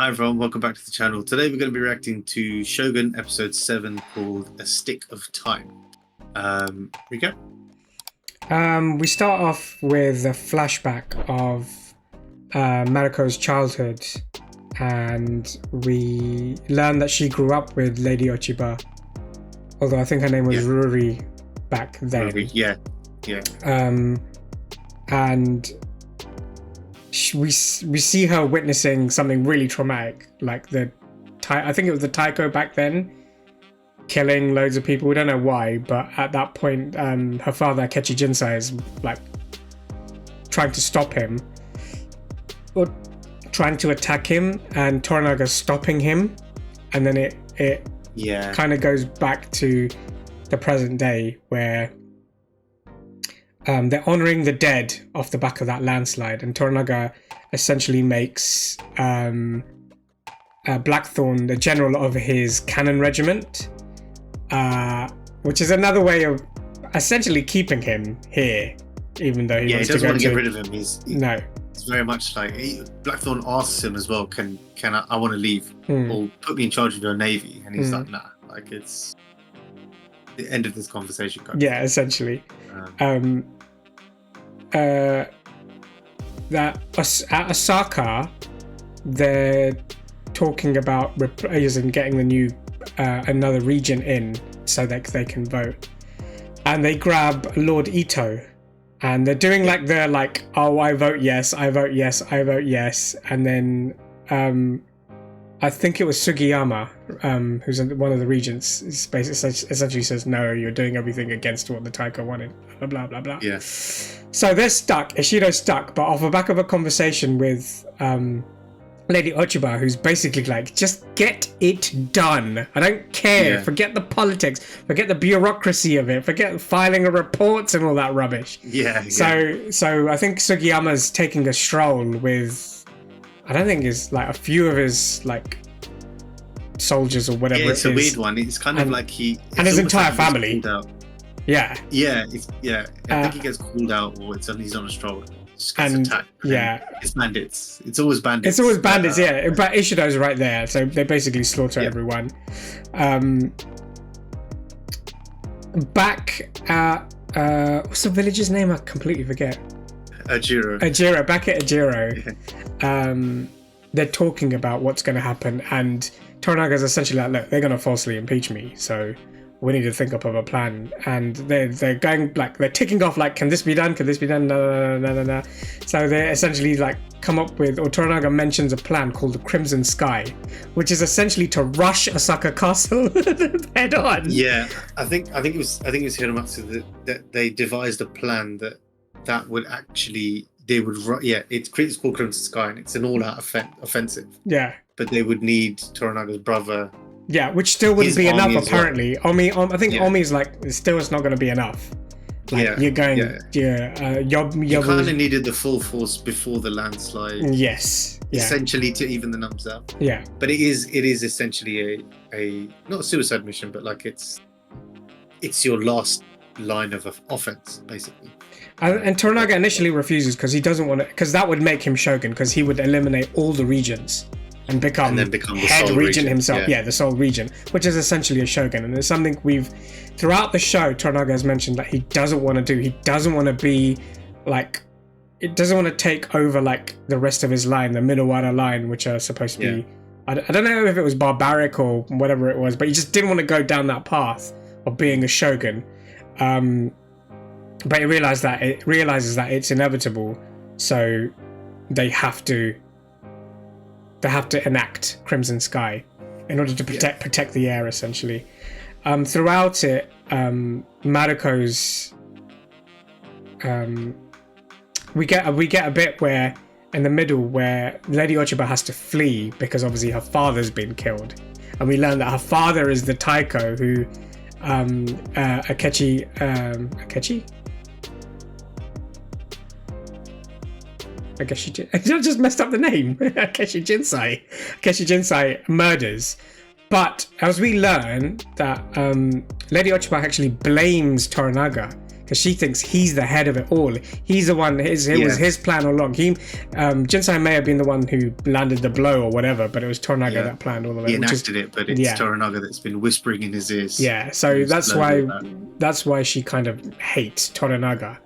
Hi everyone, welcome back to the channel. Today we're going to be reacting to Shogun episode 7 called A Stick of Time. We go. We start off with a flashback of Maruko's childhood, and we learn that she grew up with Lady Ochiba, although I think her name was Ruri back then. Ruri, yeah. And we see her witnessing something really traumatic, like I think it was the taiko back then, killing loads of people. We don't know why, but at that point, her father Akechi Jinsai is like trying to stop him, or trying to attack him, and Toranaga's stopping him, and then it kind of goes back to the present day where they're honoring the dead off the back of that landslide, and Toranaga essentially makes Blackthorn the general of his cannon regiment, which is another way of essentially keeping him here, even though he doesn't want to get rid of him. He's very much like Blackthorn asks him as well, can I want to leave or put me in charge of your navy, and he's like, nah, like it's the end of this conversation. Essentially. That at Osaka, they're talking about getting the new another region in so that they can vote, and they grab Lord Ito, and they're doing oh, I vote yes, I vote yes, I vote yes, and then I think it was Sugiyama, who's one of the regents, essentially says, no, you're doing everything against what the taiko wanted, blah, blah, blah, blah. Yeah. So they're stuck. Ishido's stuck, but off the back of a conversation with Lady Ochiba, who's basically like, just get it done. I don't care. Yeah. Forget the politics. Forget the bureaucracy of it. Forget filing of reports and all that rubbish. Yeah. So I think Sugiyama's taking a stroll with, I don't think it's like a few of his like soldiers or whatever. It's a weird one. It's kind of like and his entire family. Yeah. I think he gets called out, or he's on a stroll. And attacked. It's bandits. It's always bandits. But Ishido's right there, so they basically slaughter everyone. Back at what's the village's name? I completely forget. Ajiro. Back at Ajiro, they're talking about what's going to happen, and Toranaga's essentially like, look, they're going to falsely impeach me, so we need to think up of a plan. And they're going like, they're ticking off like, can this be done? Can this be done? No. So they essentially like come up with, or Toranaga mentions a plan called the Crimson Sky, which is essentially to rush Osaka Castle head on. Yeah, I think it was Hiramatsu that they devised a plan that would actually, it's called Crimson Sky, and it's an all-out offensive. Yeah. But they would need Toranaga's brother. Yeah, which still wouldn't be enough, apparently. Well. I think Omi's like, still it's not going to be enough. Like, you're going, you kind of needed the full force before the landslide. Yes. Yeah. Essentially to even the numbers out. Yeah. But it is essentially a not a suicide mission, but like it's your last line of offense, basically. And Toranaga initially refuses because he doesn't want to, because that would make him shogun, because he would eliminate all the regions and become the head regent himself. Yeah, the sole regent, which is essentially a shogun. And there's something throughout the show, Toranaga has mentioned that he doesn't want to do. He doesn't want to be like, it doesn't want to take over like the rest of his line, the Minowara line, which are supposed to be, I don't know if it was barbaric or whatever it was, but he just didn't want to go down that path of being a shogun. But it realizes that it's inevitable, so they have to enact Crimson Sky in order to protect the air, essentially. Throughout it, Maruko's we get a bit where in the middle where Lady Ochiba has to flee because obviously her father's been killed, and we learn that her father is the taiko who Akechi. I just messed up the name. Akechi Jinsai murders. But as we learn that Lady Ochiba actually blames Toranaga because she thinks he's the head of it all. He's the one. It was his plan all along. Jinsei may have been the one who landed the blow or whatever, but it was Toranaga that planned all of it. He enacted it, but it's Toranaga that's been whispering in his ears. Yeah, so that's why she kind of hates Toranaga.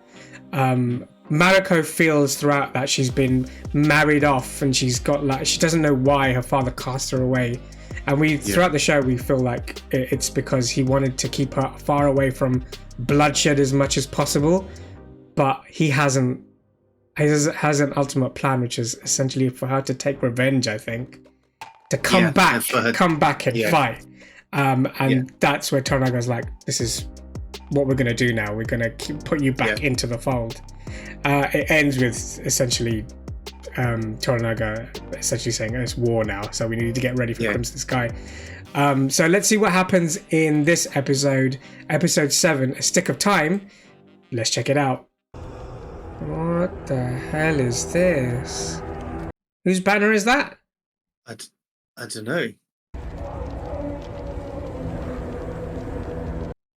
Mariko feels throughout that she's been married off, and she's got she doesn't know why her father cast her away. And throughout the show, we feel like it's because he wanted to keep her far away from bloodshed as much as possible, but he has an ultimate plan, which is essentially for her to take revenge. I think to come back and fight. And that's where Toranaga's like, this is what we're gonna do now. We're gonna put you back into the fold. It ends with essentially Toranaga essentially saying it's war now, so we need to get ready for Crimson Sky. So let's see what happens in this episode 7, A Stick of Time. Let's check it out. What the hell is this? Whose banner is that? I don't know.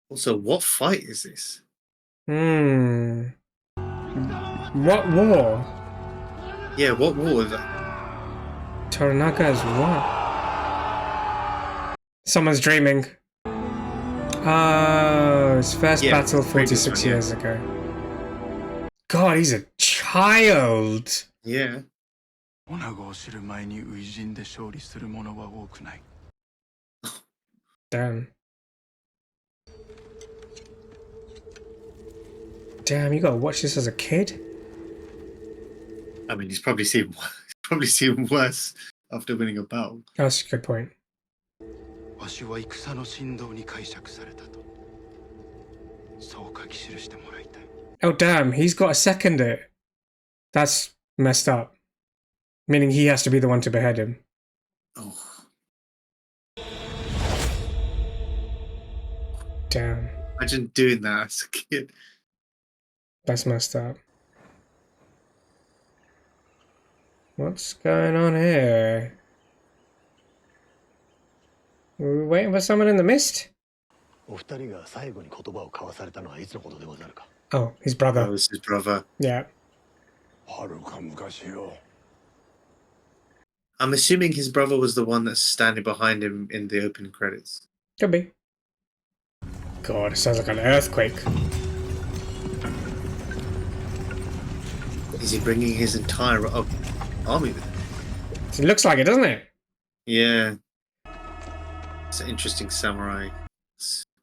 Also, what fight is this? What war? Yeah, what war is that? Toranaga is what? Someone's dreaming. Oh, his first battle 46 years ago. God, he's a child. Yeah. Damn. Damn, you gotta watch this as a kid? I mean, he's probably seen worse after winning a battle. That's a good point. Oh damn, he's got to second it. That's messed up. Meaning he has to be the one to behead him. Oh. Damn. Imagine doing that as a kid. That's messed up. What's going on here? We're waiting for someone in the mist? Oh, his brother. Oh, it's his brother. Yeah. I'm assuming his brother was the one that's standing behind him in the opening credits. Could be. God, it sounds like an earthquake. Is he bringing his entire army with him? It looks like it, doesn't it? Yeah. It's an interesting samurai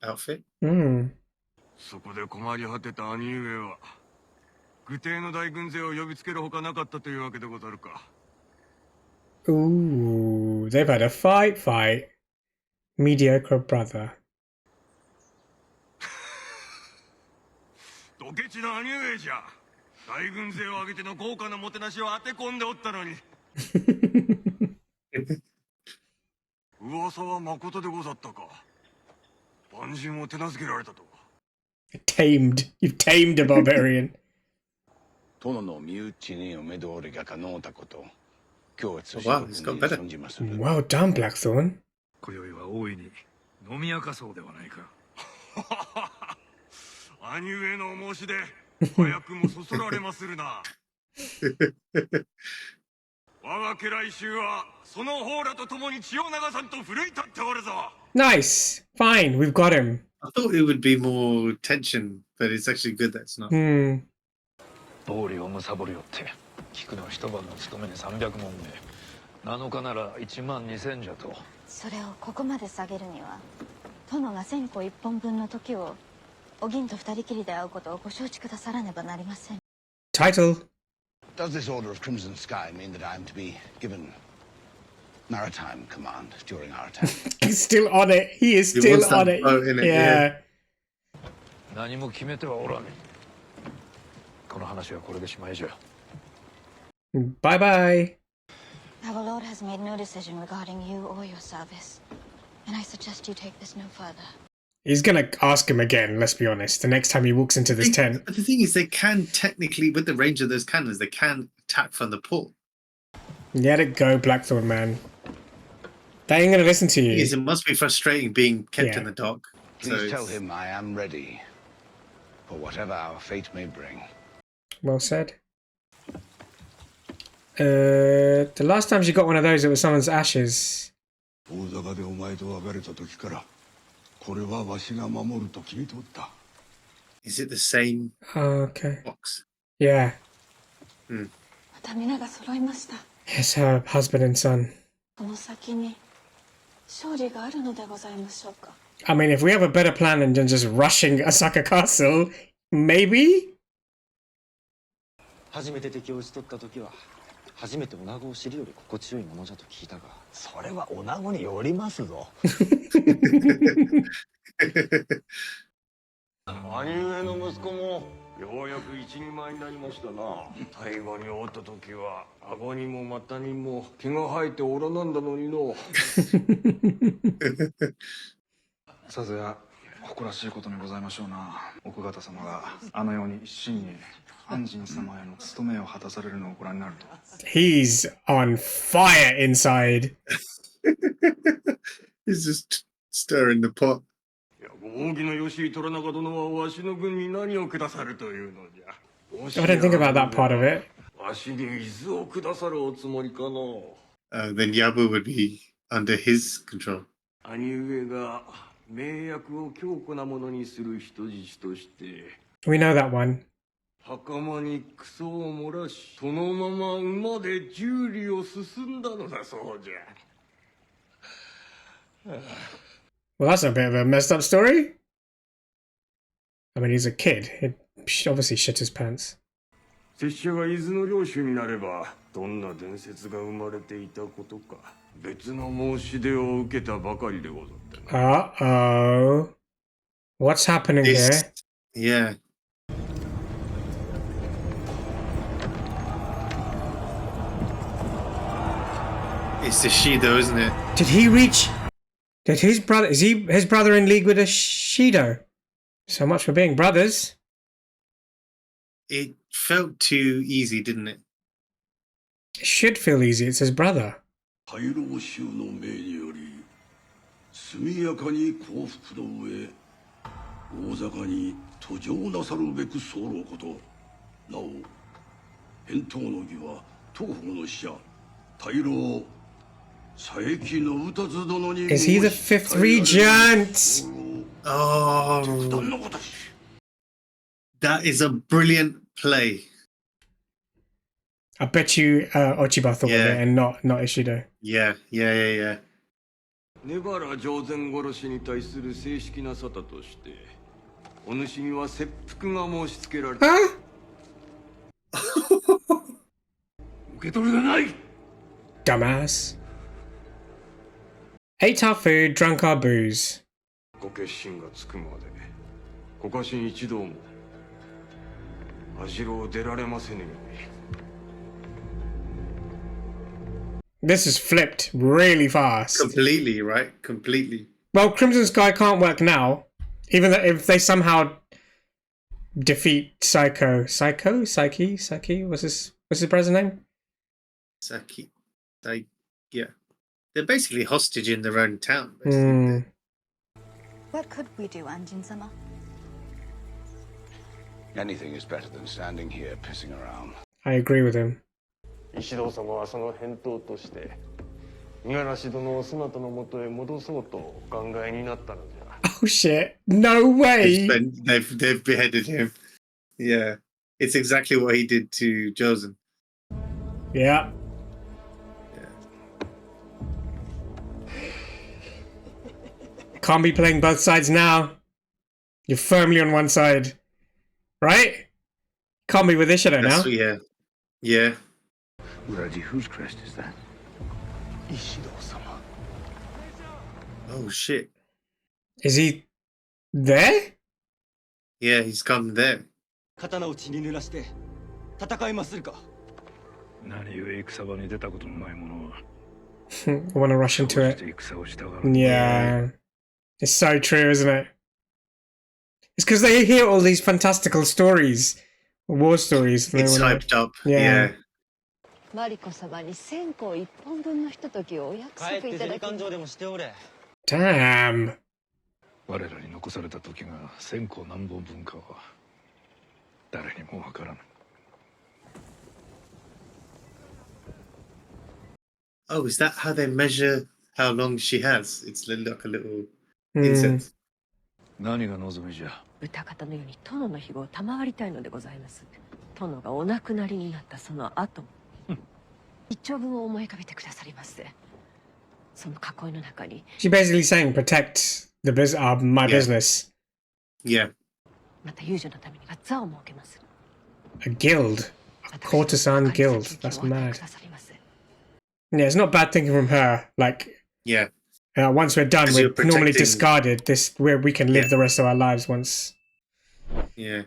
outfit. Hmm. Ooh, they've had a fight. Mediocre brother. Tamed. You've tamed a barbarian. Wow, he's got better. Well done, Blackthorn. Nice. Fine, we've got him. I thought it would be more tension, but it's actually good that it's not. Title. Does this order of Crimson Sky mean that I am to be given maritime command during our attack? He's still on it. He is still on it. Yeah. Bye-bye. Our Lord has made no decision regarding you or your service, and I suggest you take this no further. He's gonna ask him again, let's be honest, the next time he walks into this tent. But the thing is, they can technically, with the range of those cannons, they can attack from the port. Let it go, Blackthorn, man. They ain't gonna listen to you. It must be frustrating being kept in the dock. Please tell him I am ready. for whatever our fate may bring. Well said. The last time she got one of those, it was someone's ashes. Is it the same Okay. box? Yeah. Hmm. It's her husband and son. I mean, if we have a better plan than just rushing Osaka Castle, maybe? 初めて敵を討ち取った時は初めて女子を知るより心地よいものじゃと聞いたがそれは女子によりますぞ兄上の息子もようやく一人前になりましたな大河におった時は顎にも股にも毛が生えておらなんだのにのさぞや誇らしいことにございましょうな奥方様があのように一心に安仁様への務めを果たされるのをご覧になると He's on fire inside. He's just stirring the pot. 扇の吉井虎中殿はわしの軍に何を下さるというのじゃ I didn't think about that part of it. わしに伊豆を下さるおつもりかの Then Yabu would be under his control. 兄上が名役を強固なものにする人質として We know that one. 袴にクソを漏らしそのまま馬で十里を進んだのだそうじゃ Well, that's a bit of a messed up story. I mean, he's a kid. He obviously shit his pants. 拙者が伊豆の領主になればどんな伝説が生まれていたことか別の申し出を受けたばかりでござったな Uh-oh. What's happening here? Yeah. It's the Shido, isn't it? Did he reach... Did his brother... Is he his brother in league with a Shido? So much for being brothers. It felt too easy, didn't it? It should feel easy. It's his brother. 大老衆の命により速やかに降伏の上大坂に途上なさるべく候ことなお返答の儀は東方の使者大老佐伯の歌津殿に Is he the fifth regent? Oh, that is a brilliant play. I bet you Ochiba thought of it and not Ishido. Yeah. 根原上前殺しに対する正式な沙汰としてお主には切腹が申し付けられた Huh? 受け取りがない Dumbass. Ate our food, drunk our booze. ご決心がつくまでご家臣一同も網代を出られませぬように This is flipped really fast. Completely, right? Completely. Well, Crimson Sky can't work now. Even though if they somehow defeat Psyche? What's his brother's name? Saki. Yeah. They're basically hostage in their own town. Basically. What could we do, Anjin-sama? Anything is better than standing here pissing around. I agree with him. 石堂様はその返答として五十嵐殿をそなたのもとへ戻そうとお考えになったのじゃ Oh shit. No way! They've beheaded him. Yeah. It's exactly what he did to Josen. Yeah. Can't be playing both sides now. You're firmly on one side. Right? Can't be with Ishido now. Yeah. Uraji, whose crest is that? Ishido-sama. Oh shit. Is he there? Yeah, he's come there. 刀を血に濡らして戦いまするか何故戦場に出たことのない者は I want to rush into it. 戦をしたがる Yeah. It's so true, isn't it? It's because they hear all these fantastical stories, war stories. It's hyped up. Yeah. マリコ様に線香一本分のひとときをお約束いただきます。でもしておれ Damn. 我らに残された時が1000個何本分かは誰にもわからぬ。 Oh, is that how they measure how long she has? It's like a little incense. 何が望みじゃ。歌方のように殿の庇護を賜りたいのでございます。殿がお亡くなりになったその後、一丁分を思い浮かべてくださりませ。その囲いの中に。She's basically saying protect the my business. Yeah. また遊女のためには座を設けます。A guild, a courtesan guild. That's mad. Yeah, it's not bad thinking from her. Like, yeah. Once we're done, we're normally discarded. This where we can live the rest of our lives once. Yeah.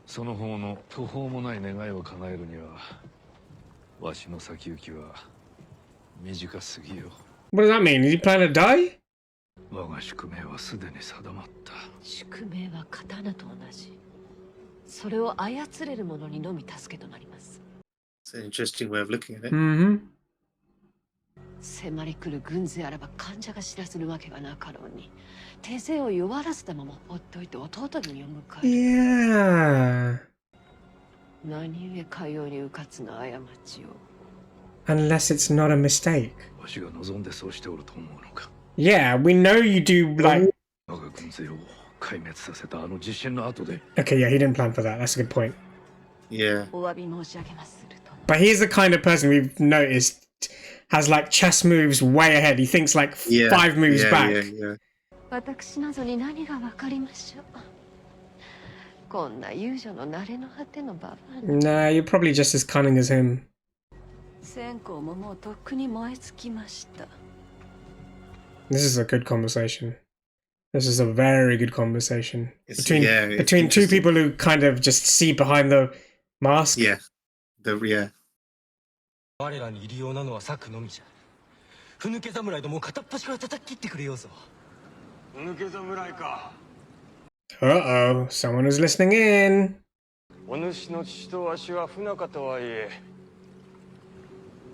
その方の途方もない願いを叶えるには、わしの先行きは短すぎよ。What does that mean? Is he planning to die? 我が宿命はすでに定まった。宿命は刀と同じ。それを操れる者にのみ助けとなります。It's an interesting way of looking at it. Mm-hmm. 迫り来る軍勢あらば患者が知らせるわけがなかろうに、手勢を弱らせたまま放っておいて弟君を迎える。Yeah. 何故かようにうかつな過ちを。Unless it's not a mistake. わしが望んでそうしておると思うのか。Yeah, we know you do like. 我が軍勢を壊滅させたあの地震の後で。Okay, yeah, he didn't plan for that. That's a good point. Yeah. お詫び申し上げます。But he's the kind of person we've noticed has like chess moves way ahead. He thinks like 5 moves back. Yeah. 私などに何がわかりましょう。こんな遊女の慣れの果てのババア。Nah, you're probably just as cunning as him. 線香ももうとっくに燃え尽きました。This is a good conversation. This is a very good conversation between two people who kind of just see behind the mask. Yeah. 我らに入り用なのは策のみじゃ。ふぬけ侍どもを片っ端から叩き切ってくれようぞ。ふぬけ侍か。Uh-oh, someone is listening in. お主の父とわしは不仲とはいえ、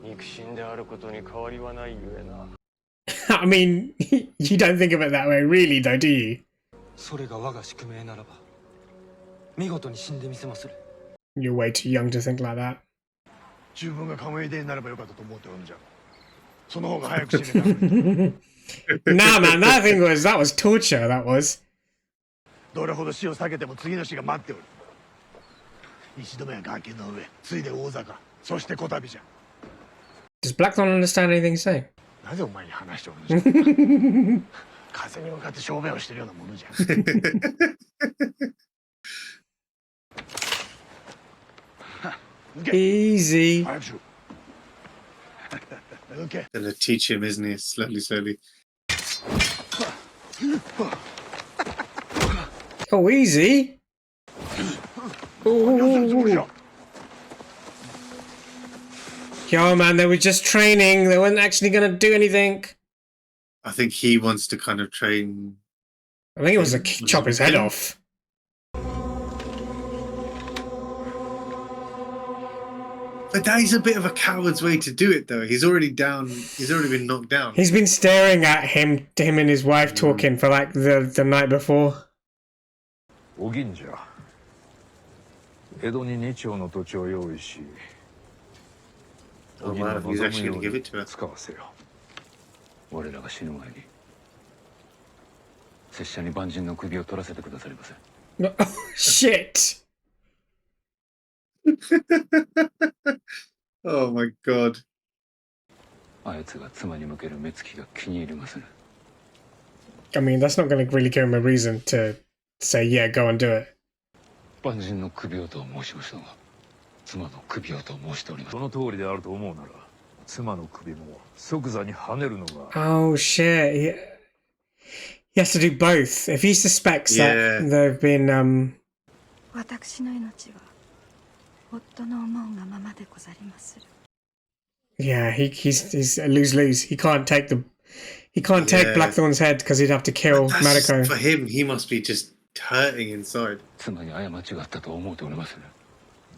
肉親であることに変わりはないゆえな。I mean, you don't think of it that way, really, though, do you? それが我が宿命ならば、見事に死んでみせまする。You're way too young to think like that. 自分がカムイデになればよかったと思っておるんじゃ。その方が早く死ねた。Nah, man, that was torture, that was. どれほど死を避けても次の死が待っておる。一度目は崖の上、ついで大坂、そしてこたびじゃ。Does Blackthorn understand anything he's saying? なぜお前に話しておるんじゃ。風に向かって小便をしてるようなものじゃ。Easy. Okay. Gonna teach him, isn't he? Slowly. Oh, easy. Ooh. Yo, man, they were just training. They weren't actually gonna do anything. I think he wants to kind of train. I think it was to chop his head off. But that is a bit of a coward's way to do it, though. He's already down. He's already been knocked down. He's been staring at him and his wife talking for like the night before. お銀じゃ。江戸に2丁の土地を用意し。Oh wow, he's actually going to give it to her. 使わせよ。我らが死ぬ前に。拙者に万人の首を取らせてくださりませ。Oh, shit. Oh my god. あいつが妻に向ける目つきが気に入りません。I mean, that's not going to really give him a reason to say, yeah, go and do it. 万人の首をと申しましたが、妻の首をと申しております。その通りであると思うなら、妻の首も即座に跳ねるのが。Oh shit. He has to do both. If he suspects that they've been 私の命は夫の思うがままでござりまする。 Yeah, he's a lose-lose. He can't take take Blackthorn's head because he'd have to kill Mariko. For him, he must be just hurting inside. 妻に過ちがあったと思っておりますね。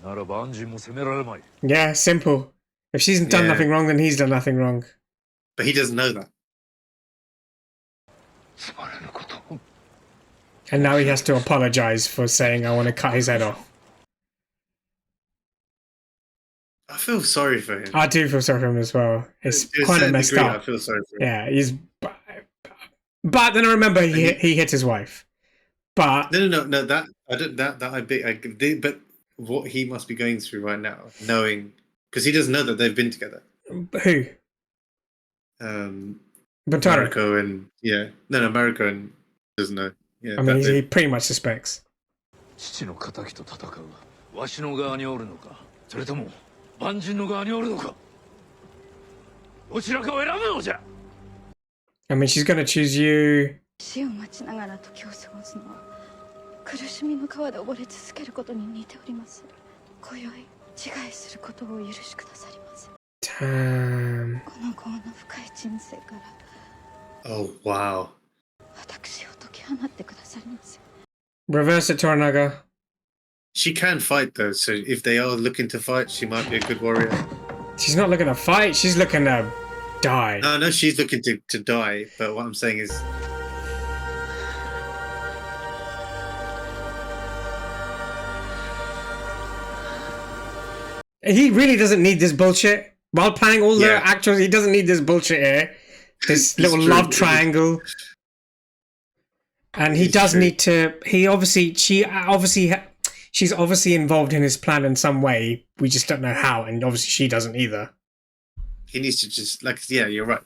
ならば安心も責められまい。 Yeah, simple. If she's done nothing wrong, then he's done nothing wrong. But he doesn't know that. And now he has to apologize for saying, I want to cut his head off. I feel sorry for him. I do feel sorry for him as well. It's To a kind of certain messed degree, up. I feel sorry for him. Yeah, he's. But then I remember he hit his wife. But no. That I don't. That I did. But what he must be going through right now, knowing, because he doesn't know that they've been together. Who? Buntaro. Mariko and Mariko and doesn't know. Yeah, I mean, he pretty much suspects. 父の仇と戦うわしの側におるのかそれとも万人の側におるのかどちらかを選ぶのじゃ I mean, she's gonna choose you. 死を待ちながら時を過ごすのは苦しみの川で溺れ続けることに似ております今宵自害することをお許しくださります Damn. この業の深い人生から Oh wow. 私を解き放ってくださります Reverse it, Toranaga. She can fight though, so if they are looking to fight, she might be a good warrior. She's not looking to fight. She's looking to die. No, she's looking to die. But what I'm saying is, He really doesn't need this bullshit. While playing all the actors, he doesn't need this bullshit here. This little love triangle. And he does need to. She's obviously involved in his plan in some way. We just don't know how, and obviously she doesn't either. he needs to just you're right.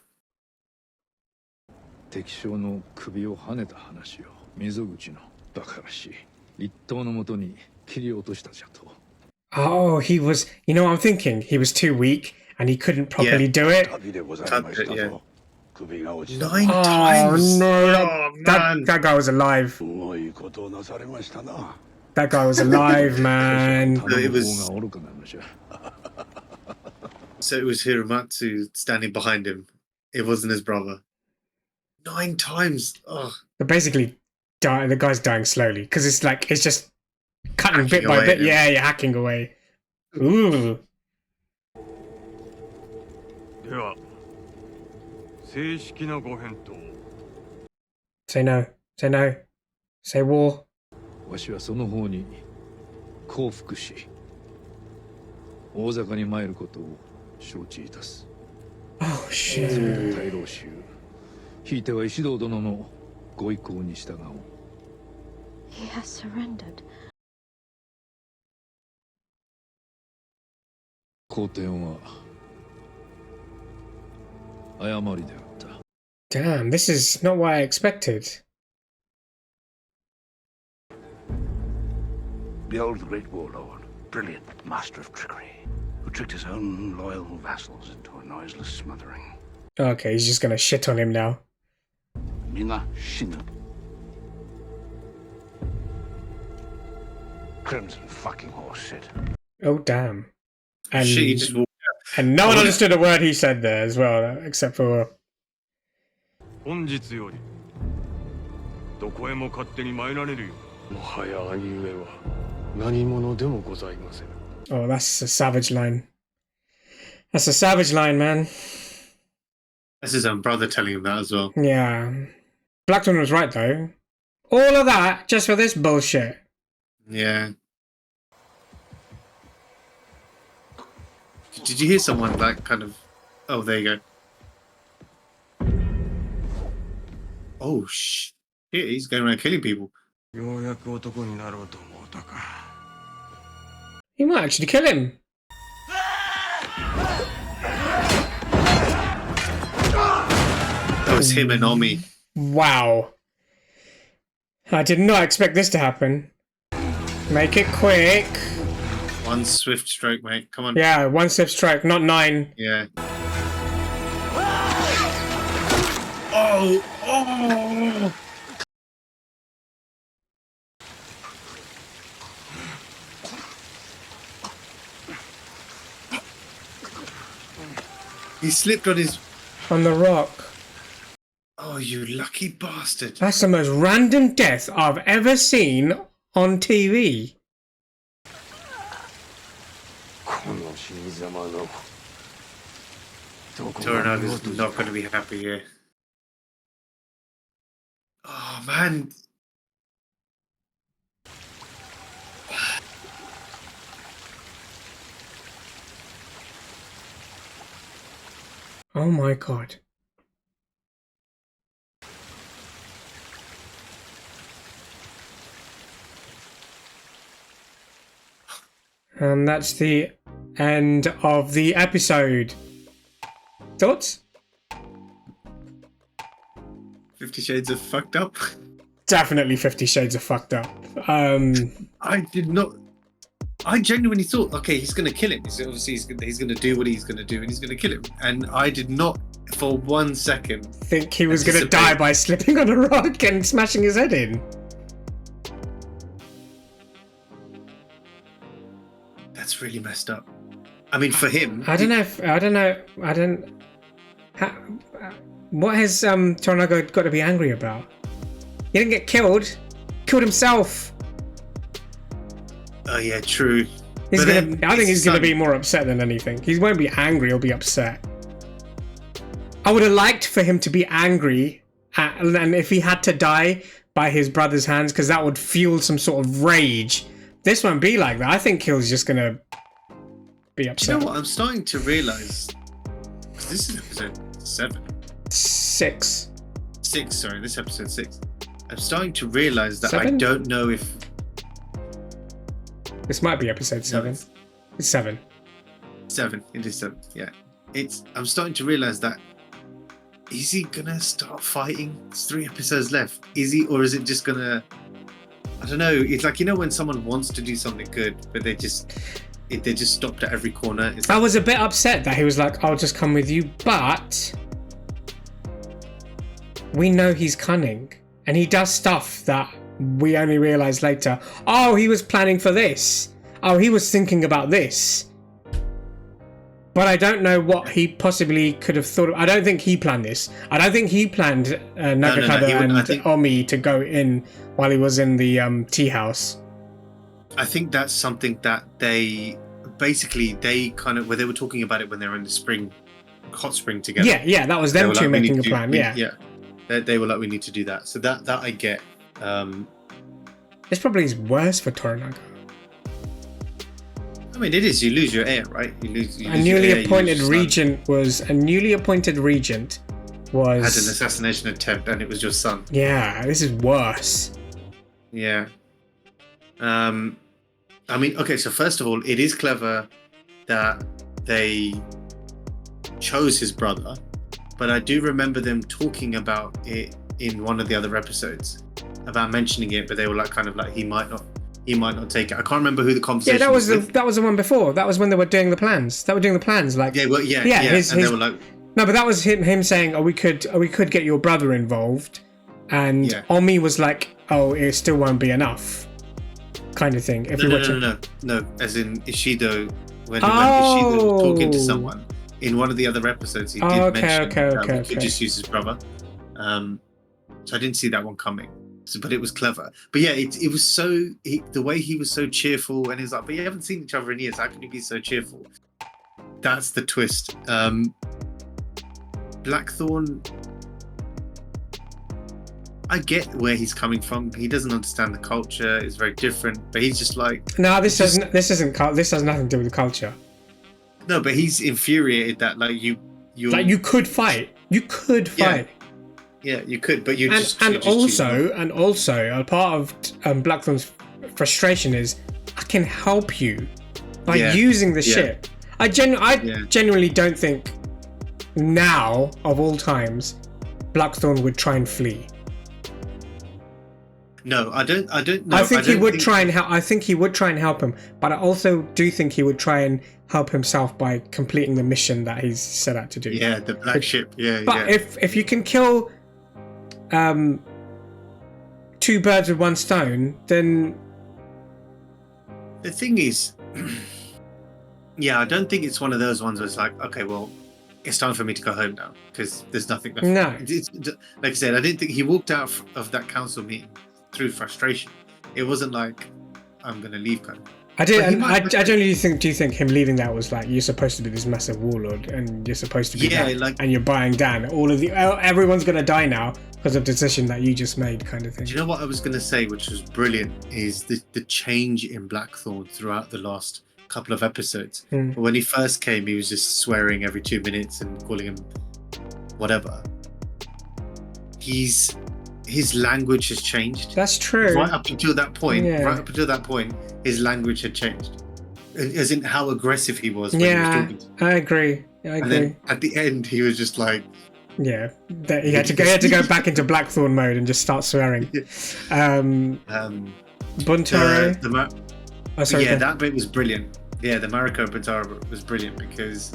敵将の首をはねた話を溝口のバカらしい一刀のもとに切り落としたじゃと Oh, he was. You know what I'm thinking? He was too weak and he couldn't properly do it. 旅でございましたと首が落ちた 9 Oh times. no! man. That guy was alive. すごいことをなされましたな That guy was alive, man. It was- 方が愚かなのじゃ So it was Hiramatsu standing behind him. It wasn't his brother. 9 times. Oh, But basically, the guy's dying slowly because it's just cutting Hacking bit by away bit. at him. Yeah, you're hacking away. Ooh. では正式なご返答 Say no. Say no. Say war. わしはその方に降伏し大坂に参ることを承知いたす Oh それ shit. で大老衆ひいては石堂殿のご意向に従おう He has surrendered 皇天は誤りであった Damn, this is not what I expected. The old great warlord, brilliant master of trickery, who tricked his own loyal vassals into a noiseless smothering. Okay, he's just gonna shit on him now. Mina Shinu. Crimson fucking horse shit. Oh damn. And shit! He just walked out. and no one understood a word he said there as well, except for 本日よりどこへも勝手に参られるよもはや兄上は何者でもございません oh, that's a savage line. That's a savage line, man. That's his own brother telling him that as well. Yeah. Blackthorn was right though. All of that just for this bullshit. Yeah. Did you hear someone kind of? Oh, there you go. Oh shit! He's going around killing people. ようやく男になろうと思うたか He might actually kill him. That was him and Omi. Wow. I did not expect this to happen. Make it quick. One swift stroke, mate. Come on. Yeah, one swift strike, not 9. Yeah. Oh! Oh! He slipped on his... On the rock. Oh, you lucky bastard. That's the most random death I've ever seen on TV. この死に様のどこが Toranaga's not going to be happy here. Oh, man. Oh my god. And that's the end of the episode. Thoughts? 50 Shades of fucked up. Definitely 50 Shades of fucked up. I did not. I genuinely thought, okay, he's going to kill him. Obviously, he's going to do what he's going to do, and he's going to kill him. And I did not, for 1 second, think he was going to die by slipping on a rock and smashing his head in. That's really messed up. I mean, for him, I don't know. What has Toranaga got to be angry about? He didn't get killed. Killed himself. Oh yeah, true. I think he's gonna be more upset than anything. He won't be angry. He'll be upset. I would have liked for him to be angry, and if he had to die by his brother's hands, because that would fuel some sort of rage. This won't be like that. I think he's just gonna be upset. You know what? I'm starting to realize. This is episode 7. 6. 6. Sorry, this episode 6. I'm starting to realize that 7? I don't know if. This might be episode 7. No, it's 7. 7. It is 7. Yeah. I'm starting to realize that. Is he gonna start fighting? There's 3 episodes left. Is he, or is it just gonna? I don't know. It's like, you know, when someone wants to do something good, but they just stopped at every corner. I was a bit upset that he was like, "I'll just come with you," but we know he's cunning, and he does stuff that we only realize later. Oh, he was planning for this. Oh, he was thinking about this. But I don't know what he possibly could have thought of. I don't think he planned this. I don't think he planned Nagakado and Omi to go in while he was in the tea house. I think that's something that they kind of, where they were talking about it when they were in the hot spring together. Yeah, that was them two making a plan. Yeah. They were like, we need to do that. So that I get. This probably is worse for Toranaga. I mean, it is. You lose your heir, right? You lose a newly appointed regent had an assassination attempt, and it was your son. Yeah, this is worse. Yeah. I mean, okay. So first of all, it is clever that they chose his brother, but I do remember them talking about it in one of the other episodes, about mentioning it, but they were like, kind of like, he might not take it. I can't remember who the conversation. Yeah, that was the one before. That was when they were doing the plans. Like, and they were like, no, but that was him saying, "Oh, we could get your brother involved," and Omi was like, "Oh, it still won't be enough," kind of thing. No. As in Ishido, when Ishido was talking to someone in one of the other episodes, he did mention that we could just use his brother. So I didn't see that one coming. But it was clever. But yeah, it was so, the way he was so cheerful, and he's like, but you haven't seen each other in years, how can you be so cheerful? That's the twist. Blackthorn, I get where he's coming from. He doesn't understand the culture. It's very different, but he's just like, no, this has nothing to do with the culture. No, but he's infuriated that you could fight. You could fight. Yeah, you could, but also a part of Blackthorn's frustration is, I can help you by using the ship. I genuinely don't think now of all times Blackthorn would try and flee. No, I don't know. I think he would try and help. I think he would try and help him, but I also do think he would try and help himself by completing the mission that he's set out to do. Yeah, the black ship. Yeah, but if you can kill 2 birds with 1 stone, then the thing is, I don't think it's one of those ones where it's like, okay, well, it's time for me to go home now because there's nothing left. No, it's, like I said, I didn't think he walked out of that council meeting through frustration. It wasn't like, I'm gonna leave. I generally think. Do you think him leaving that was like, you're supposed to be this massive warlord and you're supposed to be and you're buying down everyone's gonna die now because of the decision that you just made, kind of thing. Do you know what I was gonna say, which was brilliant, is the change in Blackthorn throughout the last couple of episodes. When he first came, he was just swearing every 2 minutes and calling him whatever, his language has changed. That's true. Right up until that point, his language had changed, as in how aggressive he was when he was talking. I agree. And then at the end, he was just like, yeah, he had to go back into Blackthorn mode and just start swearing. Buntaro. That bit was brilliant. Yeah, the Mariko Buntaro bit was brilliant because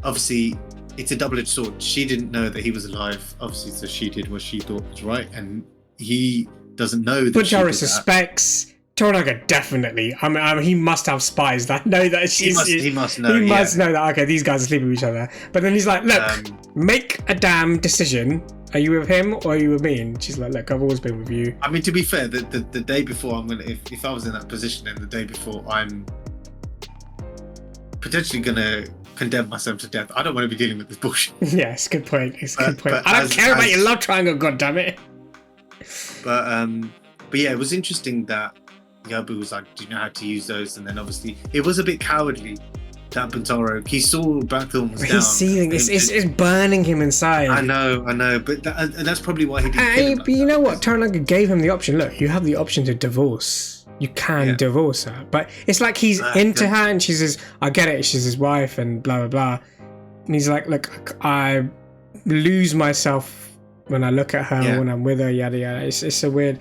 obviously it's a double-edged sword. She didn't know that he was alive, obviously, so she did what she thought was right, and he doesn't know that Buntaro suspects. Toranaga definitely. I mean, he must have spies that know that she's. He must know. He must know that. Okay, these guys are sleeping with each other. But then he's like, "Look, make a damn decision. Are you with him or are you with me?" And she's like, "Look, I've always been with you." I mean, to be fair, the day before, I'm gonna if I was in that position, and the day before, I'm potentially gonna condemn myself to death. I don't want to be dealing with this bullshit. Yeah, it's a good point. It's a good point. I don't care about your love triangle, goddammit. But yeah, it was interesting that Yabu was like, "Do you know how to use those?" And then obviously it was a bit cowardly that Buntaro. He saw Blackthorn was down. He's seething. It's burning him inside. I know. But that's probably why he didn't kill him. But you know what? Toranaga gave him the option. Look, you have the option to divorce. You can divorce her, but it's like he's into her, and she's his. I get it. She's his wife, and blah blah blah. And he's like, "Look, I lose myself when I look at her, when I'm with her, yada yada." It's a weird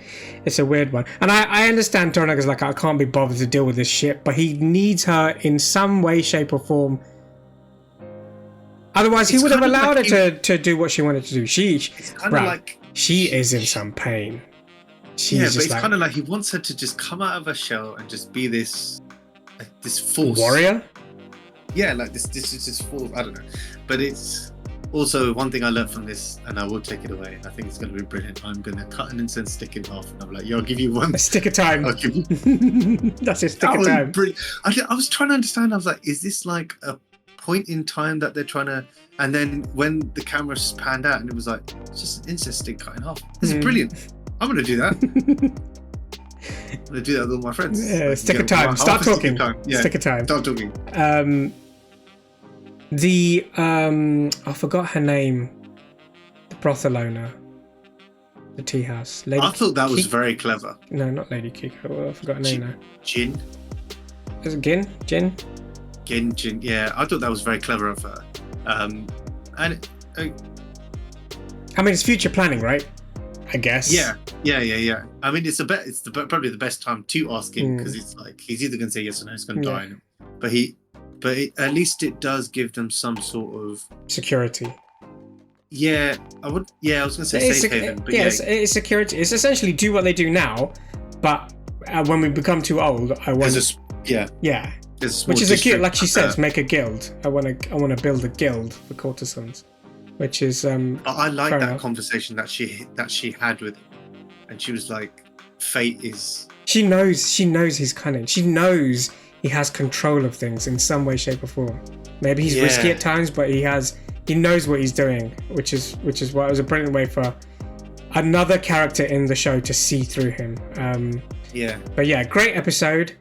one. And I understand Toranaga's like, I can't be bothered to deal with this shit, but he needs her in some way, shape or form. Otherwise he would have allowed her to do what she wanted to do. She is in some pain. But it's kind of like he wants her to just come out of her shell and just be this force. Warrior? Yeah, like this is just force. I don't know. But it's also one thing I learned from this, and I will take it away. I think it's going to be brilliant. I'm going to cut an incense stick in half, and I'm like, "Yo, I'll give you one." A stick of time. I'll give you... That's a stick of time. I was trying to understand. I was like, "Is this like a point in time that they're trying to?" And then when the camera panned out, and it was like, "It's just an incense stick cut in half." This is brilliant. I'm going to do that. I'm going to do that with all my friends. Yeah, stick of time. Start talking. Yeah, stick of time. Start talking. I forgot her name. The brothel owner. The tea house. I thought that was very clever. No, not Lady Kiko. I forgot her name now. Jin. Is it Gin? Jin? Jin. Yeah, I thought that was very clever of her. I mean, it's future planning, right? I guess. Yeah. I mean, it's probably the best time to ask him, because it's like he's either going to say yes or no. He's going to die. But at least it does give them some sort of security. Yeah, I was going to say safe haven. But it's security. It's essentially do what they do now, but when we become too old, I want. Which is a guild, like she says, make a guild. I want to build a guild for courtesans. Which is I like that conversation that she had with him, and she was like, fate is. She knows he's cunning. She knows he has control of things in some way, shape or form. Maybe he's risky at times, but he knows what he's doing, which is why it was a brilliant way for another character in the show to see through him. But yeah, great episode.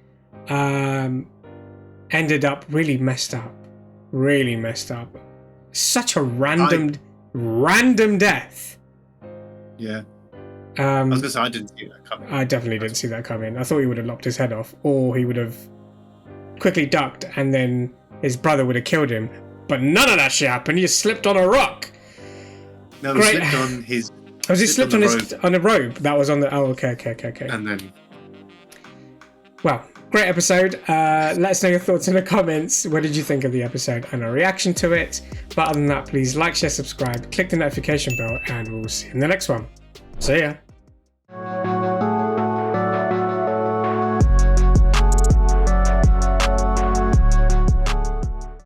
Ended up really messed up. Such a random death. Yeah. I was gonna say I didn't see that coming. I definitely didn't see that coming. I thought he would have lopped his head off, or he would have quickly ducked, and then his brother would have killed him. But none of that shit happened. He just slipped on a rock. No, he slipped on his. Oh, he slipped on a robe that was on the. Oh, okay. And then. Well, great episode. Let us know your thoughts in the comments. What did you think of the episode and a reaction to it? But other than that, please like, share, subscribe, click the notification bell, and we'll see you in the next one. See ya.